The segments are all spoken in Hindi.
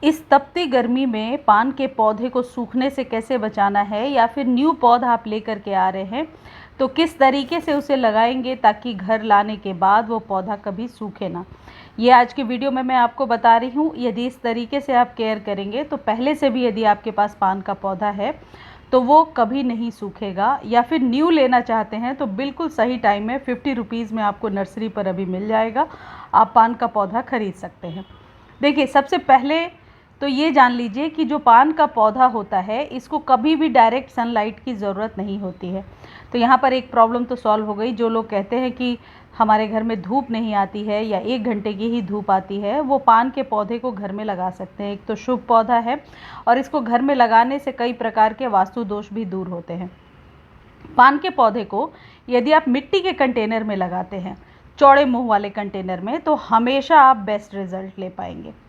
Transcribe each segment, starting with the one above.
इस तपती गर्मी में पान के पौधे को सूखने से कैसे बचाना है, या फिर न्यू पौधा आप लेकर के आ रहे हैं तो किस तरीके से उसे लगाएंगे ताकि घर लाने के बाद वो पौधा कभी सूखे ना। ये आज की वीडियो में मैं आपको बता रही हूँ। यदि इस तरीके से आप केयर करेंगे तो पहले से भी यदि आपके पास पान का पौधा है तो वो कभी नहीं सूखेगा। या फिर न्यू लेना चाहते हैं तो बिल्कुल सही टाइम में 50 रुपीज़ में आपको नर्सरी पर अभी मिल जाएगा, आप पान का पौधा खरीद सकते हैं। देखिए, सबसे पहले तो ये जान लीजिए कि जो पान का पौधा होता है इसको कभी भी डायरेक्ट सनलाइट की ज़रूरत नहीं होती है। तो यहाँ पर एक प्रॉब्लम तो सॉल्व हो गई। जो लोग कहते हैं कि हमारे घर में धूप नहीं आती है या 1 घंटे की ही धूप आती है, वो पान के पौधे को घर में लगा सकते हैं। एक तो शुभ पौधा है और इसको घर में लगाने से कई प्रकार के वास्तु दोष भी दूर होते हैं। पान के पौधे को यदि आप मिट्टी के कंटेनर में लगाते हैं, चौड़े मुंह वाले कंटेनर में, तो हमेशा आप बेस्ट रिजल्ट ले पाएंगे।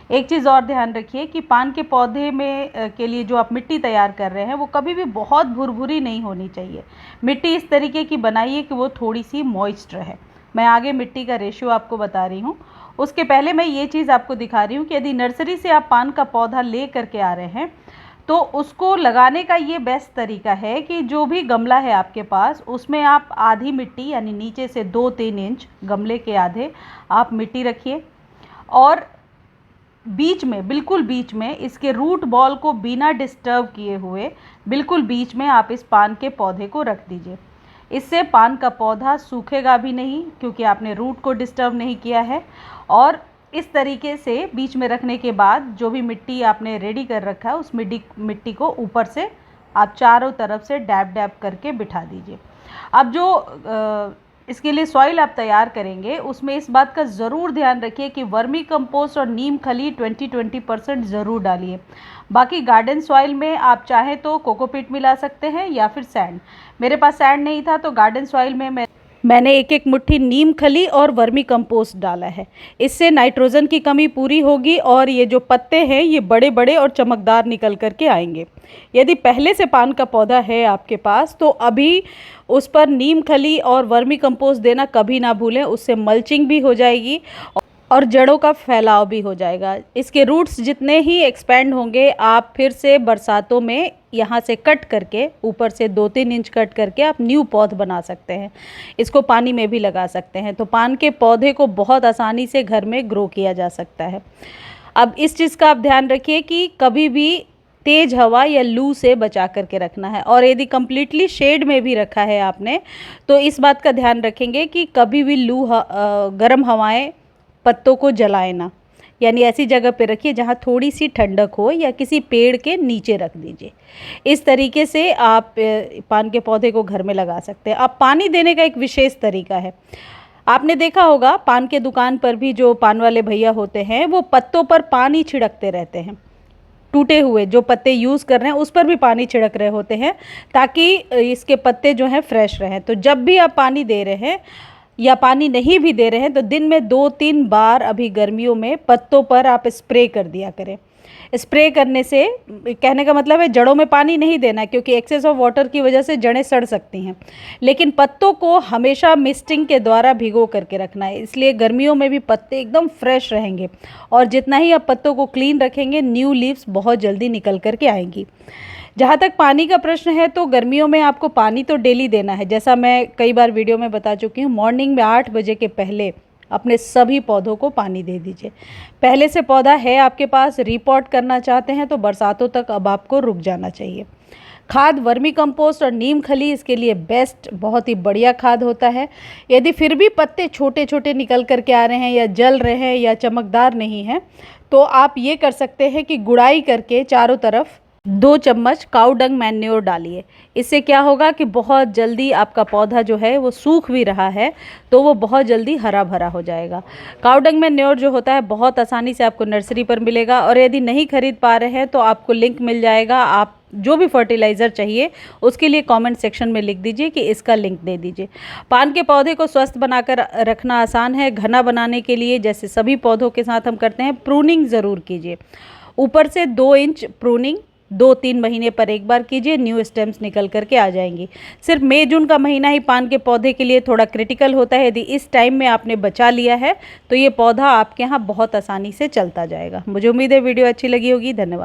एक चीज़ और ध्यान रखिए कि पान के पौधे में के लिए जो आप मिट्टी तैयार कर रहे हैं वो कभी भी बहुत भुरभुरी नहीं होनी चाहिए। मिट्टी इस तरीके की बनाइए कि वो थोड़ी सी मॉइस्ट रहे। मैं आगे मिट्टी का रेशियो आपको बता रही हूँ। उसके पहले मैं ये चीज़ आपको दिखा रही हूँ कि यदि नर्सरी से आप पान का पौधा ले करके आ रहे हैं तो उसको लगाने का ये बेस्ट तरीका है कि जो भी गमला है आपके पास उसमें आप आधी मिट्टी, यानी नीचे से 2-3 इंच गमले के आधे आप मिट्टी रखिए और बीच में, बिल्कुल बीच में, इसके रूट बॉल को बिना डिस्टर्ब किए हुए बिल्कुल बीच में आप इस पान के पौधे को रख दीजिए। इससे पान का पौधा सूखेगा भी नहीं क्योंकि आपने रूट को डिस्टर्ब नहीं किया है। और इस तरीके से बीच में रखने के बाद जो भी मिट्टी आपने रेडी कर रखा है उस मिट्टी को ऊपर से आप चारों तरफ से डैब डैब करके बिठा दीजिए। अब जो इसके लिए सॉइल आप तैयार करेंगे उसमें इस बात का ज़रूर ध्यान रखिए कि वर्मी कंपोस्ट और नीम खली 20% ज़रूर डालिए। बाकी गार्डन सॉइल में आप चाहें तो कोकोपीट मिला सकते हैं या फिर सैंड। मेरे पास सैंड नहीं था तो गार्डन सॉइल में मैंने एक मुट्ठी नीम खली और वर्मी कंपोस्ट डाला है। इससे नाइट्रोजन की कमी पूरी होगी और ये जो पत्ते हैं ये बड़े बड़े और चमकदार निकल कर के आएंगे। यदि पहले से पान का पौधा है आपके पास तो अभी उस पर नीम खली और वर्मी कंपोस्ट देना कभी ना भूलें। उससे मल्चिंग भी हो जाएगी और जड़ों का फैलाव भी हो जाएगा। इसके रूट्स जितने ही एक्सपेंड होंगे, आप फिर से बरसातों में यहाँ से कट करके, ऊपर से 2-3 इंच कट करके आप न्यू पौध बना सकते हैं। इसको पानी में भी लगा सकते हैं। तो पान के पौधे को बहुत आसानी से घर में ग्रो किया जा सकता है। अब इस चीज़ का आप ध्यान रखिए कि कभी भी तेज़ हवा या लू से बचा करके रखना है। और यदि कम्प्लीटली शेड में भी रखा है आपने तो इस बात का ध्यान रखेंगे कि कभी भी गर्म हवाएं पत्तों को जलाए ना। यानी ऐसी जगह पे रखिए जहाँ थोड़ी सी ठंडक हो या किसी पेड़ के नीचे रख दीजिए। इस तरीके से आप पान के पौधे को घर में लगा सकते हैं। अब पानी देने का एक विशेष तरीका है। आपने देखा होगा पान के दुकान पर भी जो पान वाले भैया होते हैं वो पत्तों पर पानी छिड़कते रहते हैं। टूटे हुए जो पत्ते यूज़ कर रहे हैं उस पर भी पानी छिड़क रहे होते हैं ताकि इसके पत्ते जो हैं फ्रेश रहें। तो जब भी आप पानी दे रहे हैं या पानी नहीं भी दे रहे हैं तो दिन में 2-3 बार अभी गर्मियों में पत्तों पर आप स्प्रे कर दिया करें। स्प्रे करने से कहने का मतलब है जड़ों में पानी नहीं देना क्योंकि एक्सेस ऑफ वाटर की वजह से जड़ें सड़ सकती हैं, लेकिन पत्तों को हमेशा मिस्टिंग के द्वारा भिगो करके रखना है। इसलिए गर्मियों में भी पत्ते एकदम फ्रेश रहेंगे और जितना ही आप पत्तों को क्लीन रखेंगे न्यू लीव्स बहुत जल्दी निकल करके आएंगी। जहाँ तक पानी का प्रश्न है तो गर्मियों में आपको पानी तो डेली देना है। जैसा मैं कई बार वीडियो में बता चुकी हूँ, मॉर्निंग में 8 बजे के पहले अपने सभी पौधों को पानी दे दीजिए। पहले से पौधा है आपके पास, रिपॉट करना चाहते हैं तो बरसातों तक अब आपको रुक जाना चाहिए। खाद वर्मी कंपोस्ट और नीम खली इसके लिए बेस्ट, बहुत ही बढ़िया खाद होता है। यदि फिर भी पत्ते छोटे छोटे निकल कर के आ रहे हैं या जल रहे हैं या चमकदार नहीं हैं तो आप ये कर सकते हैं कि गुड़ाई करके चारों तरफ 2 चम्मच काऊ डंग मैन्योर डालिए। इससे क्या होगा कि बहुत जल्दी आपका पौधा जो है वो सूख भी रहा है तो वो बहुत जल्दी हरा भरा हो जाएगा। काऊ डंग मैन्योर जो होता है बहुत आसानी से आपको नर्सरी पर मिलेगा और यदि नहीं खरीद पा रहे हैं तो आपको लिंक मिल जाएगा। आप जो भी फर्टिलाइज़र चाहिए उसके लिए कमेंट सेक्शन में लिख दीजिए कि इसका लिंक दे दीजिए। पान के पौधे को स्वस्थ बनाकर रखना आसान है। घना बनाने के लिए जैसे सभी पौधों के साथ हम करते हैं, प्रूनिंग ज़रूर कीजिए। ऊपर से 2 इंच प्रूनिंग 2-3 महीने पर एक बार कीजिए, न्यू स्टेम्स निकल करके आ जाएंगी। सिर्फ मई जून का महीना ही पान के पौधे के लिए थोड़ा क्रिटिकल होता है। यदि इस टाइम में आपने बचा लिया है तो ये पौधा आपके यहाँ बहुत आसानी से चलता जाएगा। मुझे उम्मीद है वीडियो अच्छी लगी होगी। धन्यवाद।